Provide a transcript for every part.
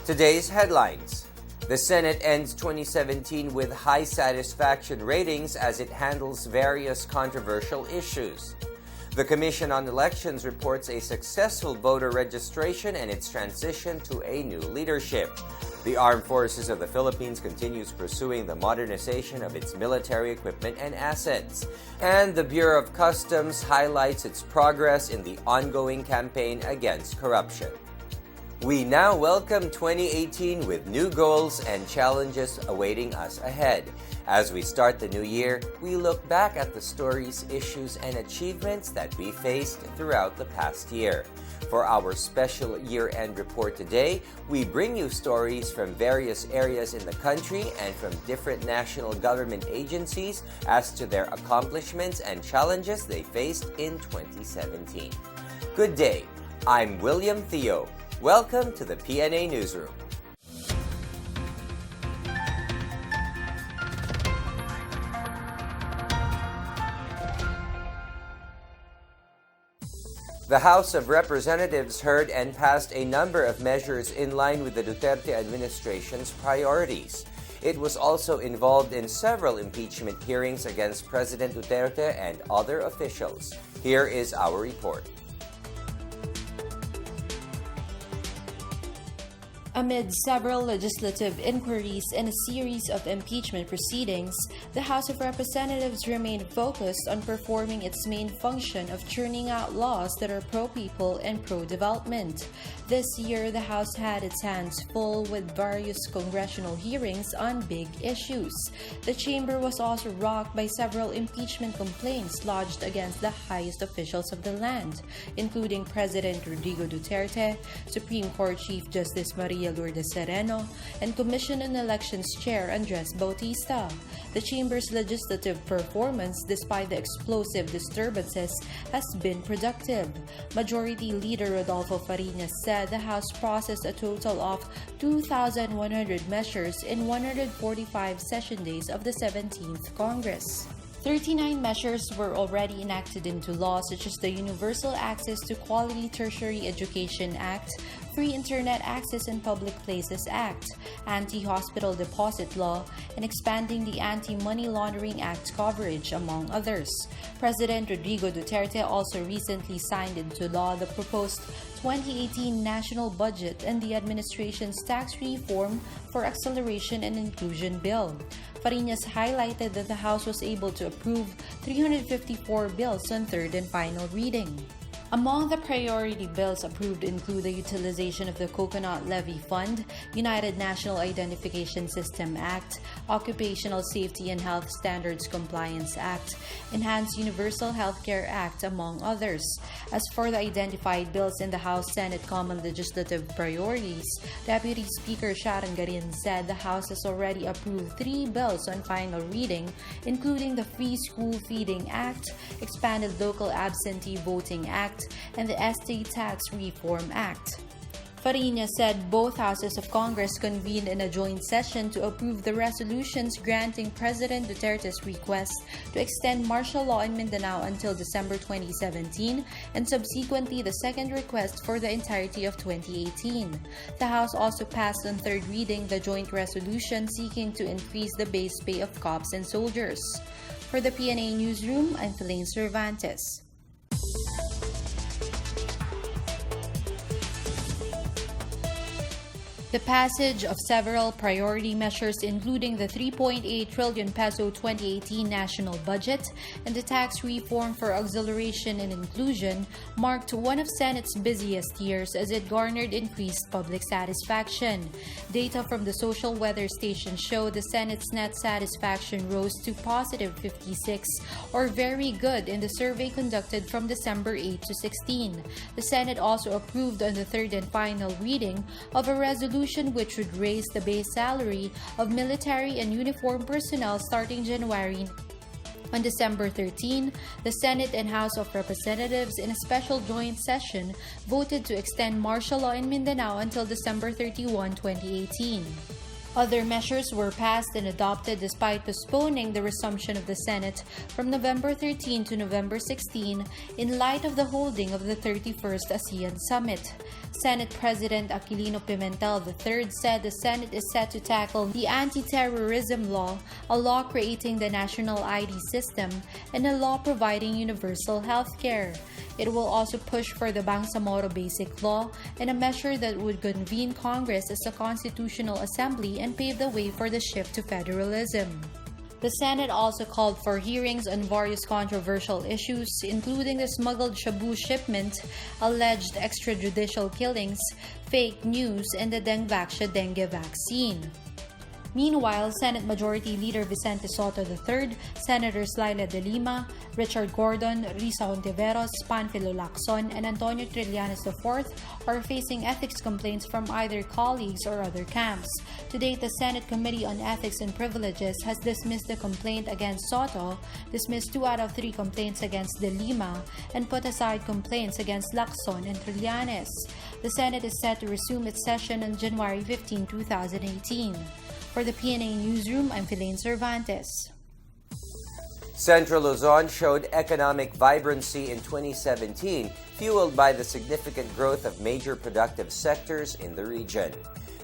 Today's headlines. The Senate ends 2017 with high satisfaction ratings as it handles various controversial issues. The Commission on Elections reports a successful voter registration and its transition to a new leadership. The Armed Forces of the Philippines continues pursuing the modernization of its military equipment and assets. And the Bureau of Customs highlights its progress in the ongoing campaign against corruption. We now welcome 2018 with new goals and challenges awaiting us ahead. As we start the new year, we look back at the stories, issues, and achievements that we faced throughout the past year. For our special year-end report today, we bring you stories from various areas in the country and from different national government agencies as to their accomplishments and challenges they faced in 2017. Good day, I'm William Theo. Welcome to the PNA Newsroom. The House of Representatives heard and passed a number of measures in line with the Duterte administration's priorities. It was also involved in several impeachment hearings against President Duterte and other officials. Here is our report. Amid several legislative inquiries and a series of impeachment proceedings, the House of Representatives remained focused on performing its main function of churning out laws that are pro-people and pro-development. This year, the House had its hands full with various congressional hearings on big issues. The chamber was also rocked by several impeachment complaints lodged against the highest officials of the land, including President Rodrigo Duterte, Supreme Court Chief Justice Maria Lourdes Sereno, and Commission on Elections Chair Andres Bautista. The chamber's legislative performance, despite the explosive disturbances, has been productive. Majority Leader Rodolfo Fariñas said the House processed a total of 2,100 measures in 145 session days of the 17th Congress. 39 measures were already enacted into law, such as the Universal Access to Quality Tertiary Education Act, Free Internet Access in Public Places Act, Anti-Hospital Deposit Law, and expanding the Anti-Money Laundering Act coverage, among others. President Rodrigo Duterte also recently signed into law the proposed 2018 national budget and the administration's tax reform for acceleration and inclusion bill. Fariñas highlighted that the House was able to approve 354 bills on third and final reading. Among the priority bills approved include the utilization of the Coconut Levy Fund, United National Identification System Act, Occupational Safety and Health Standards Compliance Act, Enhanced Universal Healthcare Act, among others. As for the identified bills in the House-Senate Common Legislative Priorities, Deputy Speaker Sharon Garin said the House has already approved 3 bills on final reading, including the Free School Feeding Act, Expanded Local Absentee Voting Act, and the Estate Tax Reform Act. Fariñas said both houses of Congress convened in a joint session to approve the resolutions granting President Duterte's request to extend martial law in Mindanao until December 2017 and subsequently the second request for the entirety of 2018. The House also passed on third reading the joint resolution seeking to increase the base pay of cops and soldiers. For the PNA Newsroom, I'm Philippine Cervantes. The passage of several priority measures, including the 3.8 trillion peso 2018 national budget and the tax reform for acceleration and inclusion, marked one of Senate's busiest years as it garnered increased public satisfaction. Data from the social weather station show the Senate's net satisfaction rose to positive 56, or very good, in the survey conducted from December 8 to 16. The Senate also approved on the third and final reading of a resolution which would raise the base salary of military and uniformed personnel starting January. On December 13, the Senate and House of Representatives in a special joint session voted to extend martial law in Mindanao until December 31, 2018. Other measures were passed and adopted despite postponing the resumption of the Senate from November 13 to November 16 in light of the holding of the 31st ASEAN Summit. Senate President Aquilino Pimentel III said the Senate is set to tackle the anti-terrorism law, a law creating the national ID system, and a law providing universal health care. It will also push for the Bangsamoro Basic Law and a measure that would convene Congress as a constitutional assembly and pave the way for the shift to federalism. The Senate also called for hearings on various controversial issues, including the smuggled shabu shipment, alleged extrajudicial killings, fake news, and the dengue vaccine. Meanwhile, Senate Majority Leader Vicente Soto III, Senators Laila de Lima, Richard Gordon, Risa Hontiveros, Panfilo Lacson, and Antonio Trillanes IV are facing ethics complaints from either colleagues or other camps. To date, the Senate Committee on Ethics and Privileges has dismissed the complaint against Soto, dismissed 2 out of 3 complaints against de Lima, and put aside complaints against Lacson and Trillanes. The Senate is set to resume its session on January 15, 2018. For the PNA Newsroom, I'm Philaine Cervantes. Central Luzon showed economic vibrancy in 2017, fueled by the significant growth of major productive sectors in the region.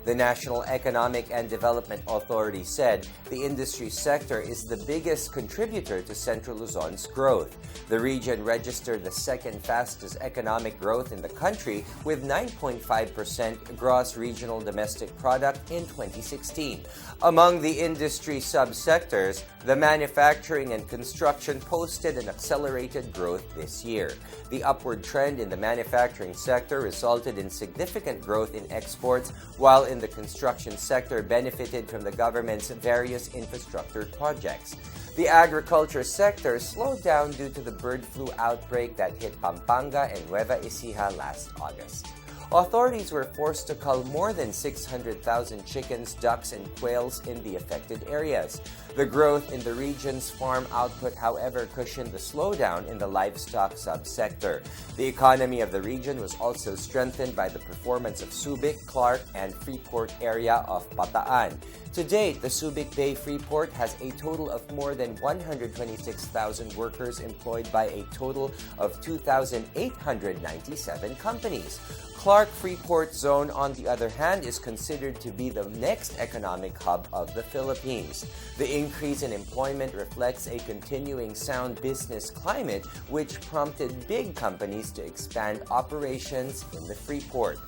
The National Economic and Development Authority said the industry sector is the biggest contributor to Central Luzon's growth. The region registered the second fastest economic growth in the country with 9.5% gross regional domestic product in 2016. Among the industry subsectors, the manufacturing and construction posted an accelerated growth this year. The upward trend in the manufacturing sector resulted in significant growth in exports, while in the construction sector benefited from the government's various infrastructure projects. The agriculture sector slowed down due to the bird flu outbreak that hit Pampanga and Nueva Ecija last August. Authorities were forced to cull more than 600,000 chickens, ducks, and quails in the affected areas. The growth in the region's farm output, however, cushioned the slowdown in the livestock subsector. The economy of the region was also strengthened by the performance of SUBIC, Clark, and Freeport area of Bataan. To date, the SUBIC Bay Freeport has a total of more than 126,000 workers employed by a total of 2,897 companies. Clark Freeport Zone, on the other hand, is considered to be the next economic hub of the Philippines. The increase in employment reflects a continuing sound business climate, which prompted big companies to expand operations in the Freeport.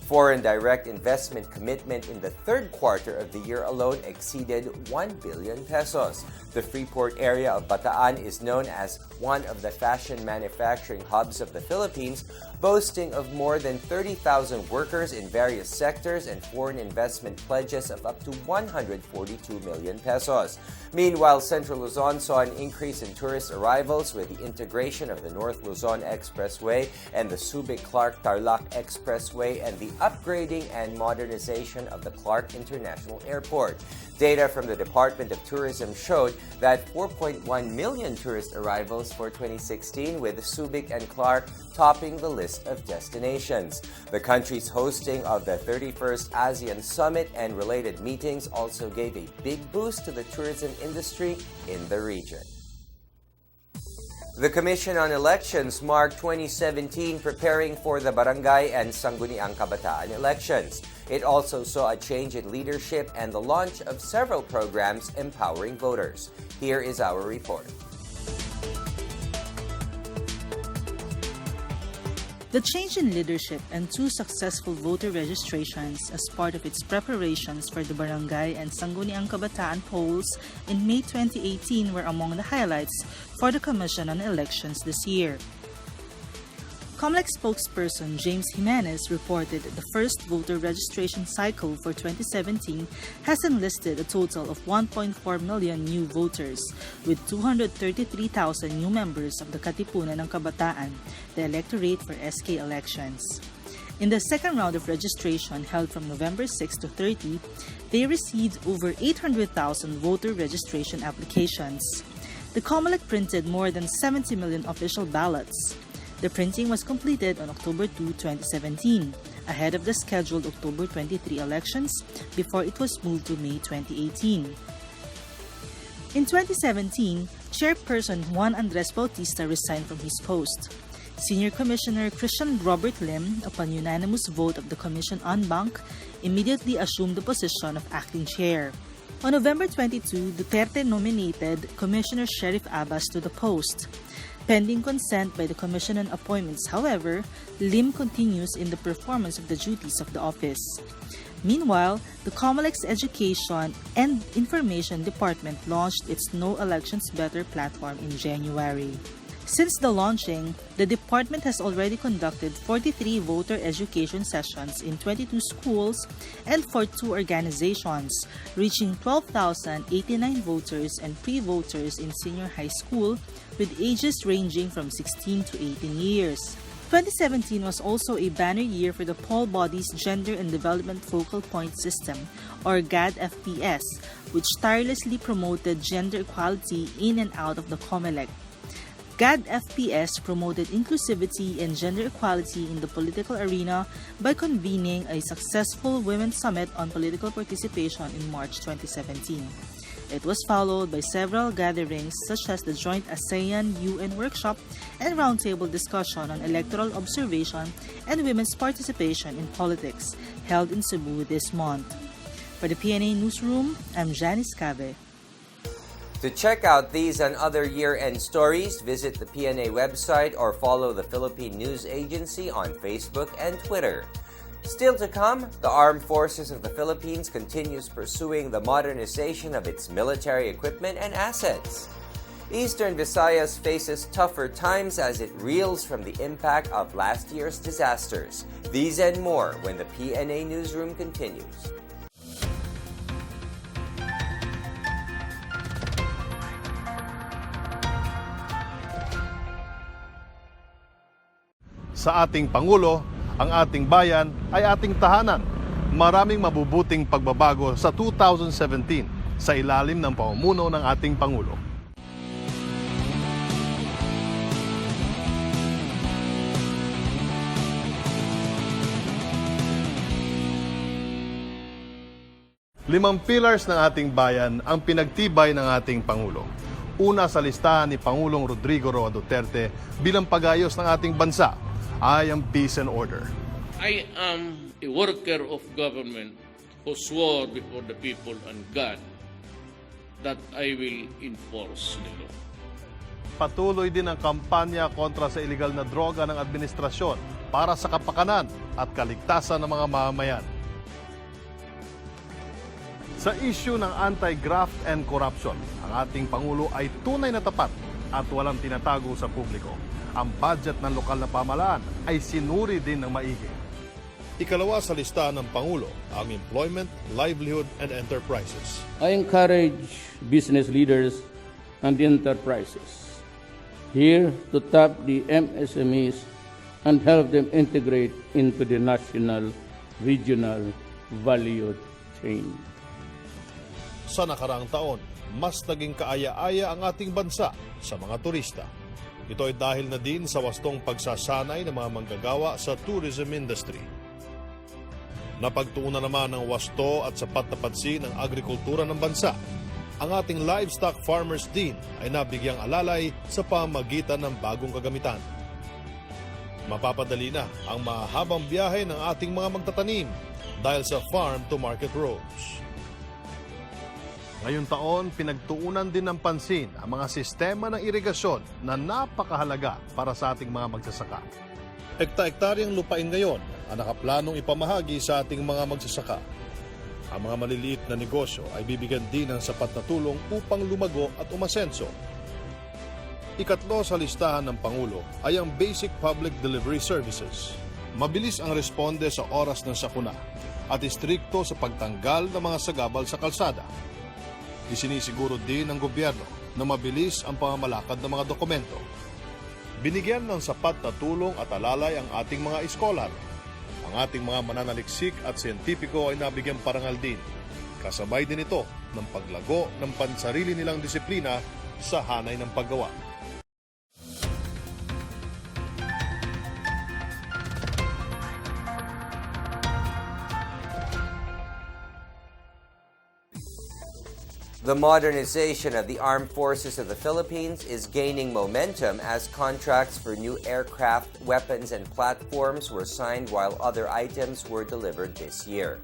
Foreign direct investment commitment in the third quarter of the year alone exceeded 1 billion pesos. The Freeport area of Bataan is known as one of the fashion manufacturing hubs of the Philippines, boasting of more than 30,000 workers in various sectors and foreign investment pledges of up to 142 million pesos. Meanwhile, Central Luzon saw an increase in tourist arrivals with the integration of the North Luzon Expressway and the Subic-Clark-Tarlac Expressway and the upgrading and modernization of the Clark International Airport. Data from the Department of Tourism showed that 4.1 million tourist arrivals for 2016, with Subic and Clark topping the list of destinations. The country's hosting of the 31st ASEAN Summit and related meetings also gave a big boost to the tourism industry in the region. The Commission on Elections marked 2017 preparing for the Barangay and Sangguniang Kabataan elections. It also saw a change in leadership and the launch of several programs empowering voters. Here is our report. The change in leadership and 2 successful voter registrations as part of its preparations for the Barangay and Sangguniang Kabataan polls in May 2018 were among the highlights for the Commission on Elections this year. COMELEC spokesperson James Jimenez reported the first voter registration cycle for 2017 has enlisted a total of 1.4 million new voters, with 233,000 new members of the Katipunan ng Kabataan, the electorate for SK elections. In the second round of registration held from November 6 to 30, they received over 800,000 voter registration applications. The COMELEC printed more than 70 million official ballots. The printing was completed on October 2, 2017, ahead of the scheduled October 23 elections before it was moved to May 2018. In 2017, Chairperson Juan Andres Bautista resigned from his post. Senior Commissioner Christian Robert Lim, upon unanimous vote of the Commission en banc, immediately assumed the position of acting chair. On November 22, Duterte nominated Commissioner Sheriff Abbas to the post. Pending consent by the Commission on Appointments, however, Lim continues in the performance of the duties of the office. Meanwhile, the COMELEC's Education and Information Department launched its No Elections Better platform in January. Since the launching, the department has already conducted 43 voter education sessions in 22 schools and for 2 organizations, reaching 12,089 voters and pre-voters in senior high school with ages ranging from 16 to 18 years. 2017 was also a banner year for the Poll Body's Gender and Development Focal Point System, or GAD-FPS, which tirelessly promoted gender equality in and out of the COMELEC. GAD-FPS promoted inclusivity and gender equality in the political arena by convening a successful Women's Summit on Political Participation in March 2017. It was followed by several gatherings such as the joint ASEAN-UN workshop and roundtable discussion on electoral observation and women's participation in politics, held in Cebu this month. For the PNA Newsroom, I'm Janice Cave. To check out these and other year-end stories, visit the PNA website or follow the Philippine News Agency on Facebook and Twitter. Still to come, the Armed Forces of the Philippines continues pursuing the modernization of its military equipment and assets. Eastern Visayas faces tougher times as it reels from the impact of last year's disasters. These and more when the PNA Newsroom continues. Sa ating Pangulo, ang ating bayan ay ating tahanan. Maraming mabubuting pagbabago sa 2017 sa ilalim ng pamumuno ng ating Pangulo. Limang pillars ng ating bayan ang pinagtibay ng ating Pangulo. Una sa listahan ni Pangulong Rodrigo Roa Duterte bilang pag-ayos ng ating bansa ay ang peace and order. I am a worker of government who swore before the people and God that I will enforce the law. Patuloy din ang kampanya kontra sa iligal na droga ng administrasyon para sa kapakanan at kaligtasan ng mga mamamayan. Sa issue ng anti-graft and corruption, ang ating Pangulo ay tunay na tapat at walang tinatago sa publiko. Ang budget ng lokal na pamahalaan ay sinuri din ng maigi. Ikalawa sa listahan ng Pangulo, ang employment, livelihood, and enterprises. I encourage business leaders and enterprises here to tap the MSMEs and help them integrate into the national, regional value chain. Sa nakaraang taon, mas naging kaaya-aya ang ating bansa sa mga turista. Ito ay dahil na din sa wastong pagsasanay ng mga manggagawa sa tourism industry. Napagtuunan naman ng wasto at sapat na pansin ang agrikultura ng bansa. Ang ating livestock farmers din ay nabigyang alalay sa pamamagitan ng bagong kagamitan. Mapapadali na ang mahabang biyahe ng ating mga magtatanim dahil sa farm-to-market roads. Ngayong taon, pinagtuunan din ng pansin ang mga sistema ng irigasyon na napakahalaga para sa ating mga magsasaka. Ekta-ektaryang lupain ngayon ang nakaplanong ipamahagi sa ating mga magsasaka. Ang mga maliliit na negosyo ay bibigyan din ng sapat na tulong upang lumago at umasenso. Ikatlo sa listahan ng Pangulo ay ang Basic Public Delivery Services. Mabilis ang responde sa oras ng sakuna at istrikto sa pagtanggal ng mga sagabal sa kalsada. Isinisiguro din ng gobyerno na mabilis ang pamamalakad ng mga dokumento. Binigyan ng sapat na tulong at alalay ang ating mga eskolar. Ang ating mga mananaliksik at siyentipiko ay nabigyang parangal din. Kasabay din ito ng paglago ng pansarili nilang disiplina sa hanay ng paggawa. The modernization of the armed forces of the Philippines is gaining momentum as contracts for new aircraft, weapons, and platforms were signed while other items were delivered this year.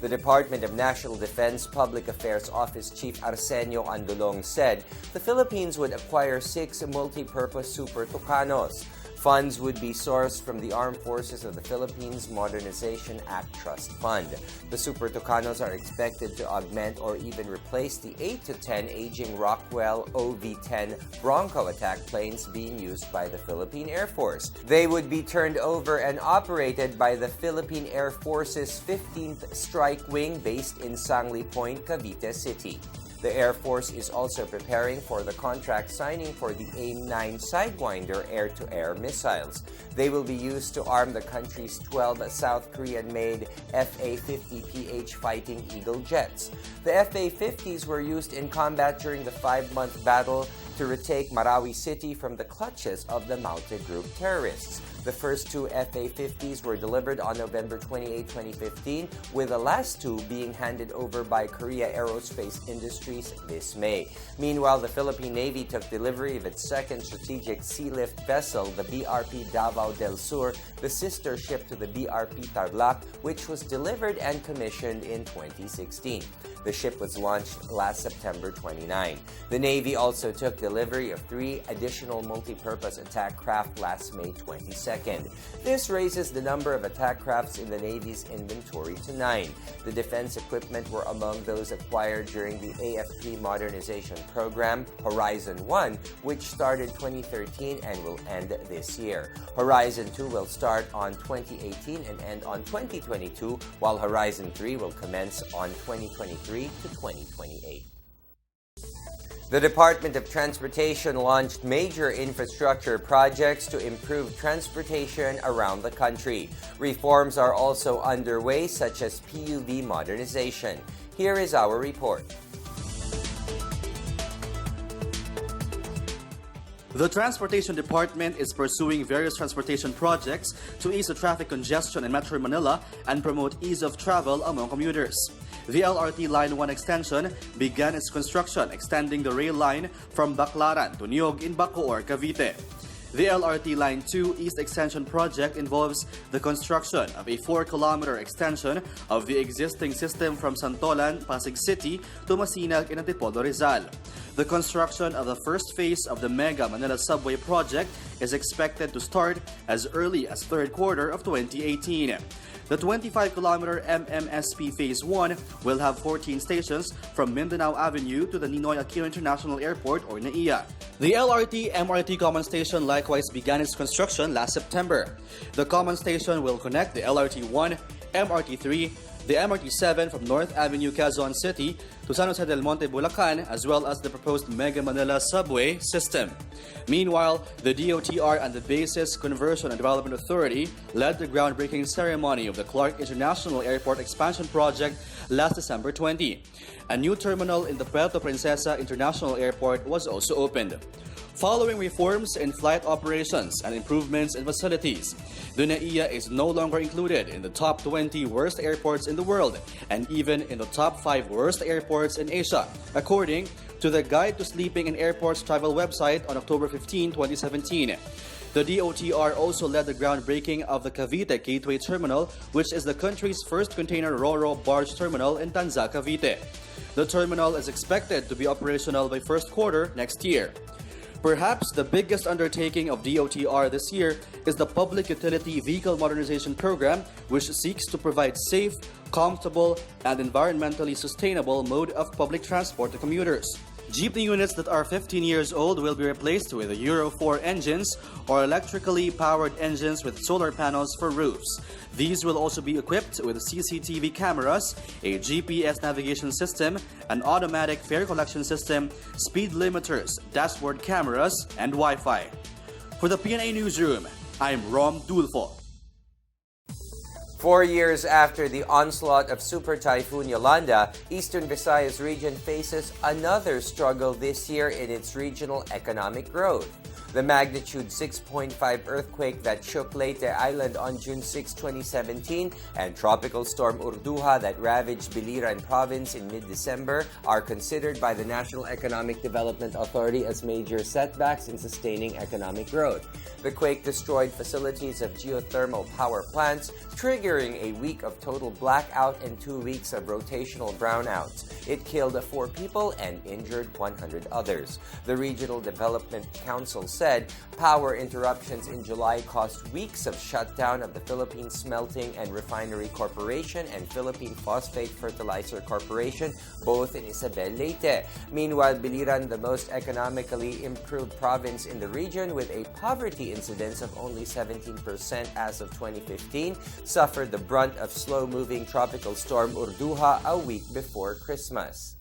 The Department of National Defense Public Affairs Office Chief Arsenio Andolong said the Philippines would acquire 6 multi-purpose Super Tucanos. Funds would be sourced from the Armed Forces of the Philippines Modernization Act Trust Fund. The Super Tucanos are expected to augment or even replace the 8 to 10 aging Rockwell OV-10 Bronco attack planes being used by the Philippine Air Force. They would be turned over and operated by the Philippine Air Force's 15th Strike Wing based in Sangli Point, Cavite City. The Air Force is also preparing for the contract signing for the AIM-9 Sidewinder air-to-air missiles. They will be used to arm the country's 12 South Korean-made FA-50PH Fighting Eagle jets. The FA-50s were used in combat during the 5-month battle to retake Marawi City from the clutches of the mounted group terrorists. The first 2 FA-50s were delivered on November 28, 2015, with the last 2 being handed over by Korea Aerospace Industries this May. Meanwhile, the Philippine Navy took delivery of its second strategic sea-lift vessel, the BRP Davao del Sur, the sister ship to the BRP Tarlac, which was delivered and commissioned in 2016. The ship was launched last September 29. The Navy also took delivery of 3 additional multi-purpose attack craft last May 22nd. This raises the number of attack crafts in the Navy's inventory to 9. The defense equipment were among those acquired during the AFP modernization program, Horizon 1, which started 2013 and will end this year. Horizon 2 will start on 2018 and end on 2022, while Horizon 3 will commence on 2023 to 2028. The Department of Transportation launched major infrastructure projects to improve transportation around the country. Reforms are also underway, such as PUV modernization. Here is our report. The Transportation Department is pursuing various transportation projects to ease the traffic congestion in Metro Manila and promote ease of travel among commuters. The LRT Line 1 extension began its construction, extending the rail line from Baclaran to Niog in Bacoor, Cavite. The LRT Line 2 East Extension project involves the construction of a 4-kilometer extension of the existing system from Santolan, Pasig City to Masinag in Antipolo, Rizal. The construction of the first phase of the Mega Manila Subway project is expected to start as early as third quarter of 2018. The 25-kilometer MMSP Phase 1 will have 14 stations from Mindanao Avenue to the Ninoy Aquino International Airport or NAIA. The LRT-MRT Common Station likewise began its construction last September. The Common Station will connect the LRT-1, MRT-3, the MRT-7 from North Avenue, Quezon City to San Jose del Monte, Bulacan, as well as the proposed Mega Manila Subway system. Meanwhile, the DOTR and the Bases Conversion and Development Authority led the groundbreaking ceremony of the Clark International Airport Expansion Project last December 20. A new terminal in the Puerto Princesa International Airport was also opened. Following reforms in flight operations and improvements in facilities, the NAIA is no longer included in the top 20 worst airports in the world and even in the top 5 worst airports in Asia, according to the Guide to Sleeping in Airports travel website on October 15, 2017. The DOTR also led the groundbreaking of the Cavite Gateway Terminal, which is the country's first container ro-ro barge terminal in Tanza, Cavite. The terminal is expected to be operational by first quarter next year. Perhaps the biggest undertaking of DOTR this year is the Public Utility Vehicle Modernization Program, which seeks to provide safe, comfortable, and environmentally sustainable mode of public transport to commuters. Jeepney units that are 15 years old will be replaced with Euro 4 engines or electrically powered engines with solar panels for roofs. These will also be equipped with CCTV cameras, a GPS navigation system, an automatic fare collection system, speed limiters, dashboard cameras, and Wi-Fi. For the PNA Newsroom, I'm Rom Dulfo. 4 years after the onslaught of Super Typhoon Yolanda, Eastern Visayas region faces another struggle this year in its regional economic growth. The magnitude 6.5 earthquake that shook Leyte Island on June 6, 2017, and Tropical Storm Urduha that ravaged Biliran Province in mid-December are considered by the National Economic Development Authority as major setbacks in sustaining economic growth. The quake destroyed facilities of geothermal power plants, triggering a week of total blackout and 2 weeks of rotational brownouts. It killed 4 people and injured 100 others. The Regional Development Council said power interruptions in July caused weeks of shutdown of the Philippine Smelting and Refinery Corporation and Philippine Phosphate Fertilizer Corporation, both in Isabel, Leyte. Meanwhile, Biliran, the most economically improved province in the region with a poverty incidence of only 17% as of 2015, suffered the brunt of slow-moving tropical storm Urduha a week before Christmas.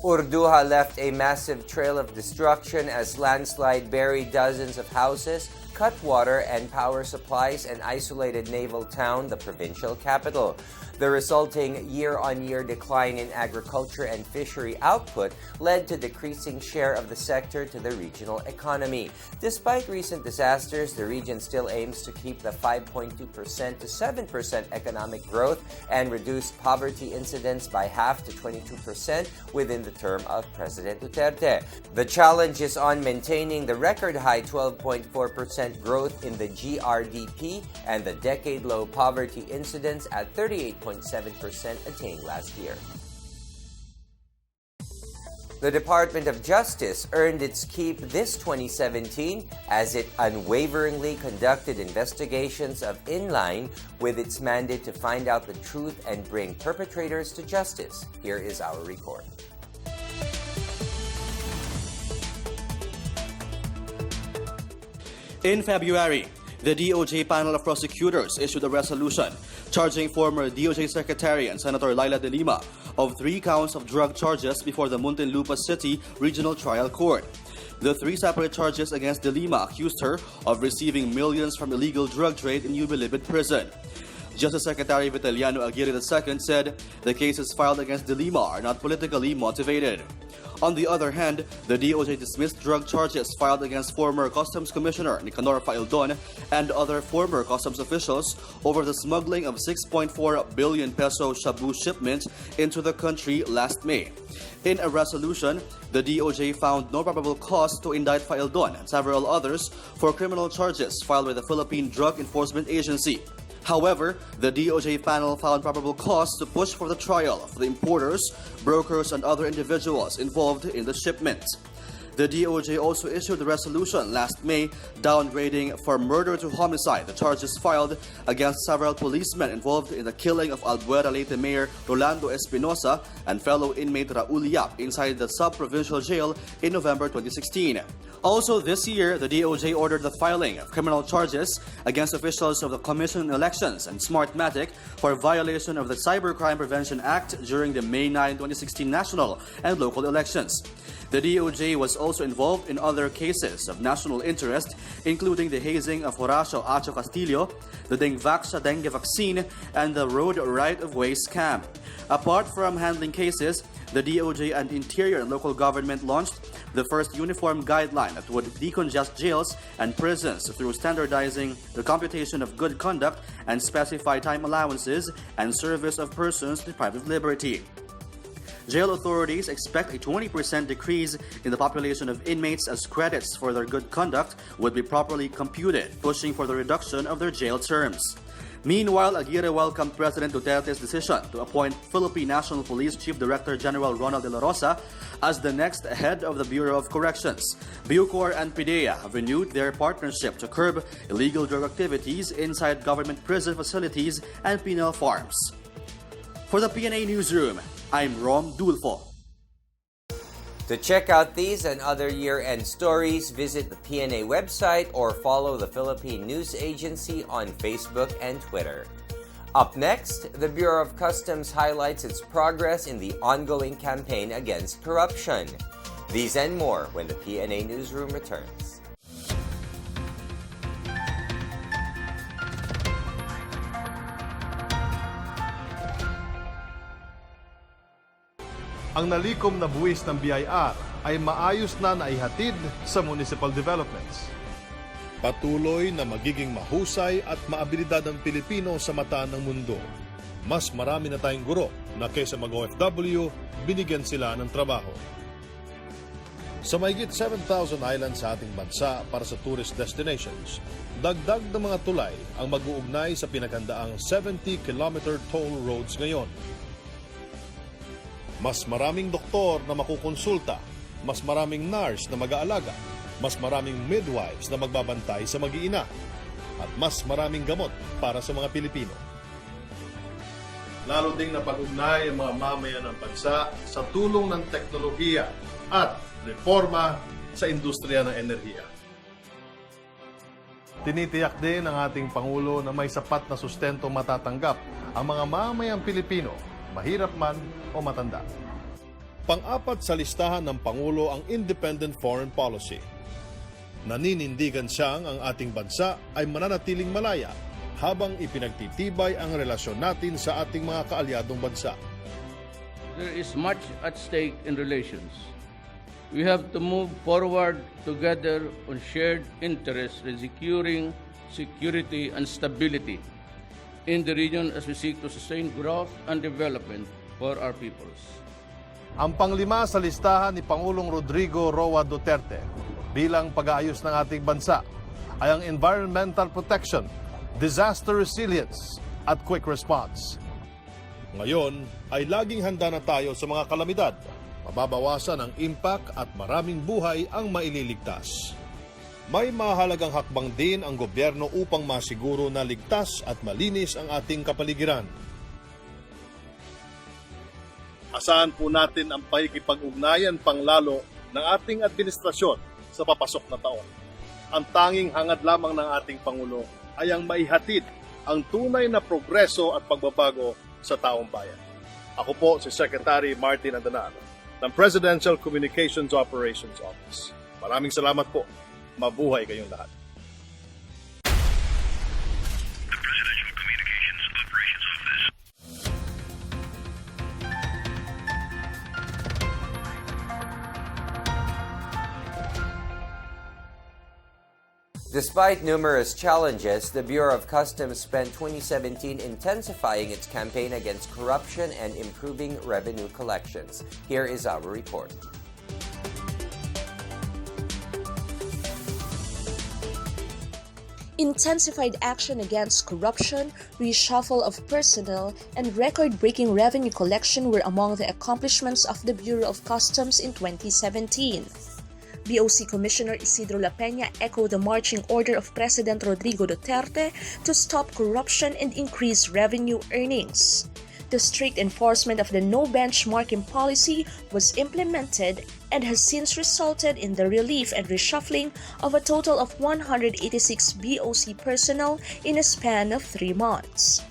Urduha left a massive trail of destruction as landslide buried dozens of houses, cut water and power supplies, and isolated naval town, the provincial capital. The resulting year-on-year decline in agriculture and fishery output led to decreasing share of the sector to the regional economy. Despite recent disasters, the region still aims to keep the 5.2% to 7% economic growth and reduce poverty incidence by half to 22% within the term of President Duterte. The challenge is on maintaining the record-high 12.4% growth in the GRDP and the decade-low poverty incidence at 38.7% attained last year. The Department of Justice earned its keep this 2017 as it unwaveringly conducted investigations in line with its mandate to find out the truth and bring perpetrators to justice. Here is our report. In February, the DOJ panel of prosecutors issued a resolution charging former DOJ Secretary and Senator Laila de Lima of 3 counts of drug charges before the Muntinlupa City Regional Trial Court. The 3 separate charges against de Lima accused her of receiving millions from illegal drug trade in Ubilibid Prison. Justice Secretary Vitaliano Aguirre II said the cases filed against de Lima are not politically motivated. On the other hand, the DOJ dismissed drug charges filed against former Customs Commissioner Nicanor Faildon and other former customs officials over the smuggling of 6.4 billion peso shabu shipment into the country last May. In a resolution, the DOJ found no probable cause to indict Faildon and several others for criminal charges filed with the Philippine Drug Enforcement Agency. However, the DOJ panel found probable cause to push for the trial of the importers, brokers, and other individuals involved in the shipment. The DOJ also issued a resolution last May downgrading from murder to homicide the charges filed against several policemen involved in the killing of Albuera Leyte Mayor Rolando Espinosa and fellow inmate Raul Yap inside the sub-provincial jail in November 2016. Also this year, the DOJ ordered the filing of criminal charges against officials of the Commission on Elections and Smartmatic for violation of the Cybercrime Prevention Act during the May 9, 2016 national and local elections. The DOJ was also involved in other cases of national interest, including the hazing of Horacio Acho Castillo, the Dengvaxia dengue vaccine, and the road right-of-way scam. Apart from handling cases, the DOJ and Interior and Local Government launched the first uniform guideline that would decongest jails and prisons through standardizing the computation of good conduct and specify time allowances and service of persons deprived of liberty. Jail authorities expect a 20% decrease in the population of inmates as credits for their good conduct would be properly computed, pushing for the reduction of their jail terms. Meanwhile, Aguirre welcomed President Duterte's decision to appoint Philippine National Police Chief Director General Ronald De La Rosa as the next head of the Bureau of Corrections. Bucor and PDEA have renewed their partnership to curb illegal drug activities inside government prison facilities and penal farms. For the PNA Newsroom, I'm Rom Dulfo. To check out these and other year-end stories, visit the PNA website or follow the Philippine News Agency on Facebook and Twitter. Up next, the Bureau of Customs highlights its progress in the ongoing campaign against corruption. These and more when the PNA Newsroom returns. Ang nalikom na buwis ng BIR ay maayos na naihatid sa municipal developments. Patuloy na magiging mahusay at maabilidad ang Pilipino sa mata ng mundo. Mas marami na tayong guro na kaysa mag-OFW, binigyan sila ng trabaho. Sa mahigit 7,000 islands sa ating bansa para sa tourist destinations, dagdag ng mga tulay ang mag-uugnay sa pinaghandaang 70-kilometer toll roads ngayon. Mas maraming doktor na makukonsulta, mas maraming nurse na mag-aalaga, mas maraming midwives na magbabantay sa mag-iina, at mas maraming gamot para sa mga Pilipino. Lalo ding napag-ugnay ang mga mamayan ng bansa sa tulong ng teknolohiya at reforma sa industriya ng enerhiya. Tinitiyak din ng ating Pangulo na may sapat na sustento matatanggap ang mga mamayang Pilipino, mahirap man o matanda. Pang-apat sa listahan ng Pangulo ang Independent Foreign Policy. Naninindigan siyang ang ating bansa ay mananatiling malaya habang ipinagtitibay ang relasyon natin sa ating mga kaalyadong bansa. There is much at stake in relations. We have to move forward together on shared interests in securing security and stability in the region as we seek to sustain growth and development for our peoples. Ang panglima sa listahan ni Pangulong Rodrigo Roa Duterte bilang pag-aayos ng ating bansa ay ang environmental protection, disaster resilience at quick response. Ngayon ay laging handa na tayo sa mga kalamidad. Mababawasan ang impact at maraming buhay ang maililigtas. May mahalagang hakbang din ang gobyerno upang masiguro na ligtas at malinis ang ating kapaligiran. Asahan po natin ang pakikipag-ugnayan panglalo ng ating administrasyon sa papasok na taon. Ang tanging hangad lamang ng ating Pangulo ay ang maihatid ang tunay na progreso at pagbabago sa taong bayan. Ako po si Secretary Martin Andanaro ng Presidential Communications Operations Office. Maraming salamat po. Mabuhay kayong lahat. The Presidential Communications Operations Office. Despite numerous challenges, the Bureau of Customs spent 2017 intensifying its campaign against corruption and improving revenue collections. Here is our report. Intensified action against corruption, reshuffle of personnel, and record-breaking revenue collection were among the accomplishments of the Bureau of Customs in 2017. BOC Commissioner Isidro La Peña echoed the marching order of President Rodrigo Duterte to stop corruption and increase revenue earnings. The strict enforcement of the no benchmarking policy was implemented and has since resulted in the relief and reshuffling of a total of 186 BOC personnel in a span of 3 months.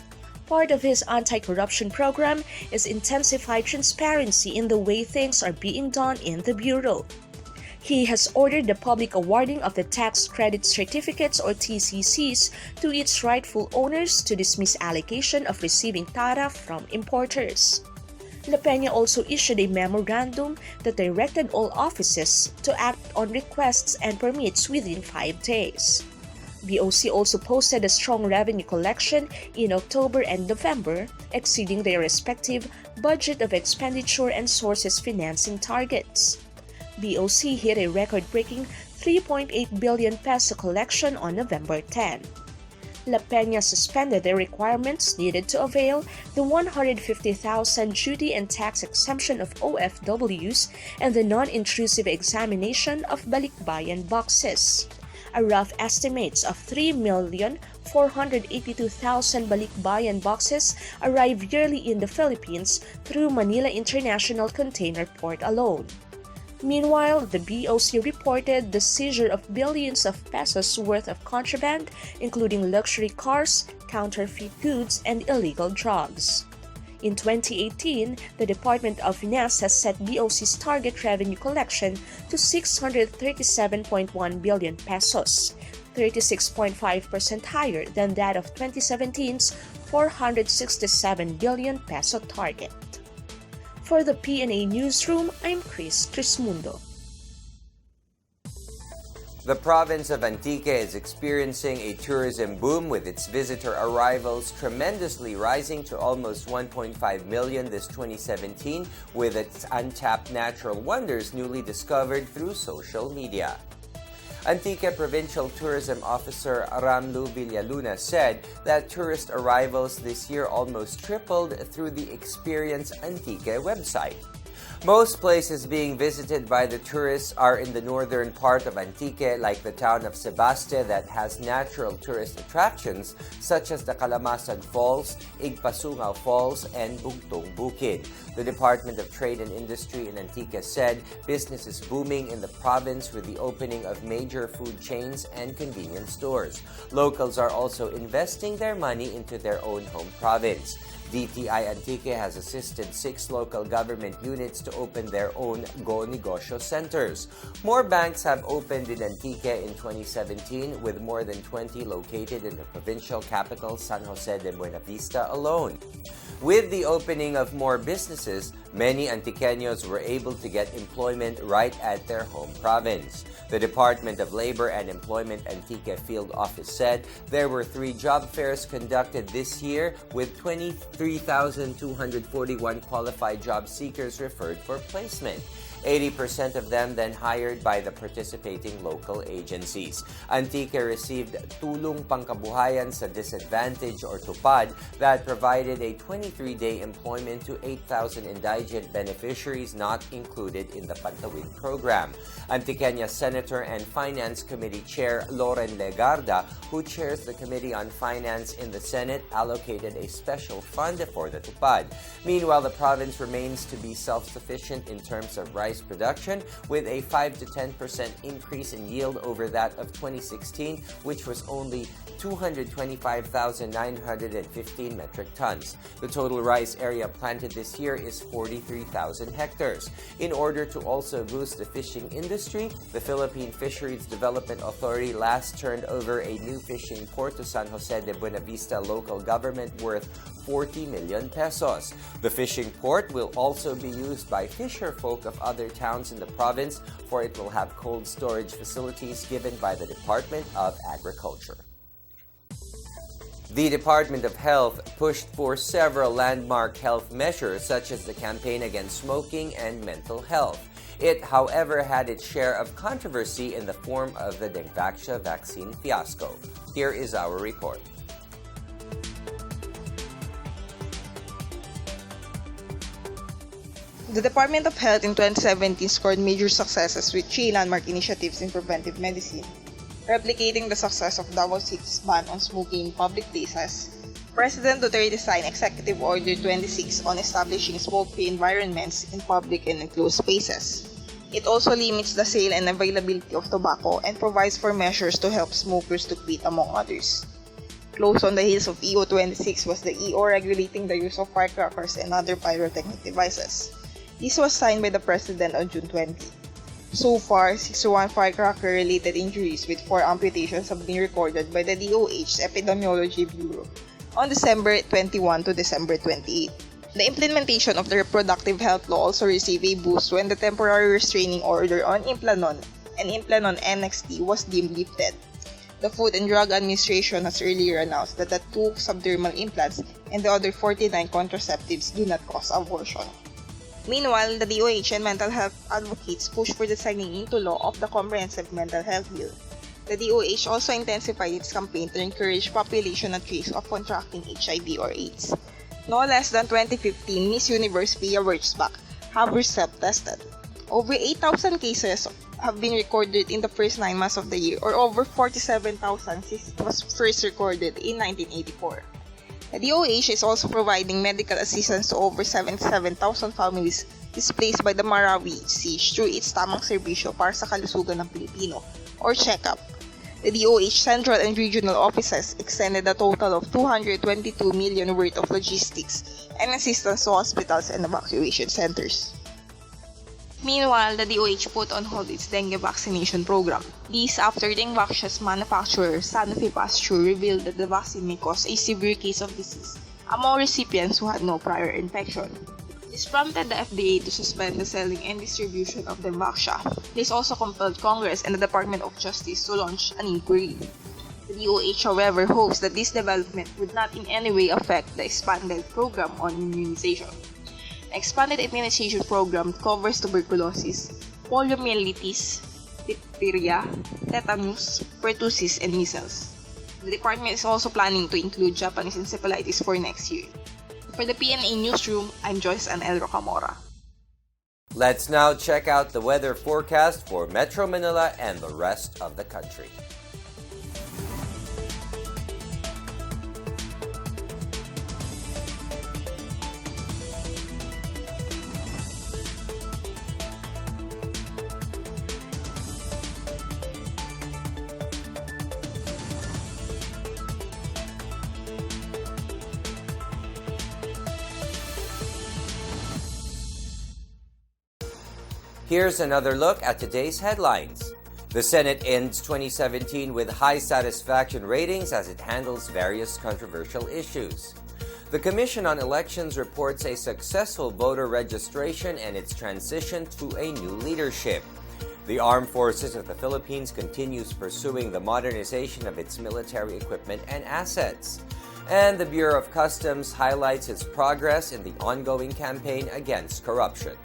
Part of his anti-corruption program is intensified transparency in the way things are being done in the Bureau. He has ordered the public awarding of the tax credit certificates or TCCs to its rightful owners to dismiss allegation of receiving tara from importers. La Peña also issued a memorandum that directed all offices to act on requests and permits within 5 days. BOC also posted a strong revenue collection in October and November, exceeding their respective budget of expenditure and sources financing targets. BOC hit a record-breaking 3.8 billion peso collection on November 10. La Peña suspended the requirements needed to avail the 150,000 duty and tax exemption of OFWs and the non-intrusive examination of balikbayan boxes. A rough estimates of 3,482,000 balikbayan boxes arrive yearly in the Philippines through Manila International Container Port alone. Meanwhile, the BOC reported the seizure of billions of pesos worth of contraband, including luxury cars, counterfeit goods, and illegal drugs. In 2018, the Department of Finance has set BOC's target revenue collection to 637.1 billion pesos, 36.5% higher than that of 2017's 467 billion peso target. For the PNA Newsroom, I'm Chris Crismundo. The province of Antique is experiencing a tourism boom with its visitor arrivals tremendously rising to almost 1.5 million this 2017 with its untapped natural wonders newly discovered through social media. Antique Provincial Tourism Officer Ramlu Villaluna said that tourist arrivals this year almost tripled through the Experience Antique website. Most places being visited by the tourists are in the northern part of Antique, like the town of Sebaste that has natural tourist attractions such as the Kalamasag Falls, Igpasungaw Falls, and Bugtong Bukid. The Department of Trade and Industry in Antique said business is booming in the province with the opening of major food chains and convenience stores. Locals are also investing their money into their own home province. DTI Antique has assisted 6 local government units to open their own Go Negosyo centers. More banks have opened in Antique in 2017 with more than 20 located in the provincial capital San Jose de Buena Vista alone. With the opening of more businesses, many Antiqueños were able to get employment right at their home province. The Department of Labor and Employment Antique Field Office said there were 3 job fairs conducted this year with 23,241 qualified job seekers referred for placement. 80% of them then hired by the participating local agencies. Antique received Tulong Pangkabuhayan sa Disadvantage or TUPAD that provided a 23-day employment to 8,000 indigent beneficiaries not included in the Pantawid program. Antiqueña Senator and Finance Committee Chair Loren Legarda, who chairs the Committee on Finance in the Senate, allocated a special fund for the TUPAD. Meanwhile, the province remains to be self-sufficient in terms of rice production, with a 5 to 10% increase in yield over that of 2016, which was only 225,915 metric tons. The total rice area planted this year is 43,000 hectares. In order to also boost the fishing industry, the Philippine Fisheries Development Authority last turned over a new fishing port to San Jose de Buena Vista local government worth 40 million pesos. The fishing port will also be used by fisher folk of other towns in the province, for it will have cold storage facilities given by the Department of Agriculture. The Department of Health pushed for several landmark health measures such as the campaign against smoking and mental health. It, however, had its share of controversy in the form of the Dengvaxia vaccine fiasco. Here is our report. The Department of Health in 2017 scored major successes with 3 landmark initiatives in preventive medicine, replicating the success of 666's ban on smoking in public places. President Duterte signed Executive Order 26 on establishing smoke-free environments in public and enclosed spaces. It also limits the sale and availability of tobacco and provides for measures to help smokers to quit, among others. Close on the heels of EO 26 was the EO regulating the use of firecrackers and other pyrotechnic devices. This was signed by the President on June 20. So far, 61 firecracker-related injuries with 4 amputations have been recorded by the DOH's Epidemiology Bureau on December 21 to December 28. The implementation of the reproductive health law also received a boost when the temporary restraining order on Implanon and Implanon NXT was deemed lifted. The Food and Drug Administration has earlier announced that the 2 subdermal implants and the other 49 contraceptives do not cause abortion. Meanwhile, the DOH and mental health advocates push for the signing into law of the Comprehensive Mental Health Bill. The DOH also intensified its campaign to encourage population at risk of contracting HIV or AIDS. No less than 2015 Miss Universe Pia Wurtzbach have herself tested. Over 8,000 cases have been recorded in the first 9 months of the year, or over 47,000 since it was first recorded in 1984. The DOH is also providing medical assistance to over 77,000 families displaced by the Marawi siege through its Tamang Serbisyo para sa Kalusugan ng Pilipino, or CHECUP. The DOH Central and Regional Offices extended a total of 222 million worth of logistics and assistance to hospitals and evacuation centers. Meanwhile, the DOH put on hold its dengue vaccination program. This after Dengvaxia's manufacturer, Sanofi Pasteur, revealed that the vaccine may cause a severe case of disease among recipients who had no prior infection. This prompted the FDA to suspend the selling and distribution of Demvaxia. This also compelled Congress and the Department of Justice to launch an inquiry. The DOH, however, hopes that this development would not in any way affect the expanded program on immunization. The expanded immunization program covers tuberculosis, poliomyelitis, diphtheria, tetanus, pertussis, and measles. The department is also planning to include Japanese encephalitis for next year. For the PNA Newsroom, I'm Joyce Anel Rocamora. Let's now check out the weather forecast for Metro Manila and the rest of the country. Here's another look at today's headlines. The Senate ends 2017 with high satisfaction ratings as it handles various controversial issues. The Commission on Elections reports a successful voter registration and its transition to a new leadership. The Armed Forces of the Philippines continues pursuing the modernization of its military equipment and assets. And the Bureau of Customs highlights its progress in the ongoing campaign against corruption.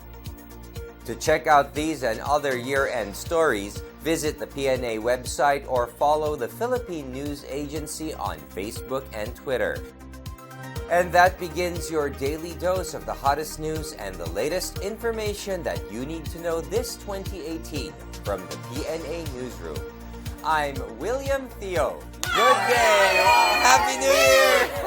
To check out these and other year-end stories, visit the PNA website or follow the Philippine News Agency on Facebook and Twitter. And that begins your daily dose of the hottest news and the latest information that you need to know this 2018 from the PNA Newsroom. I'm William Theo. Good day! Happy New Year!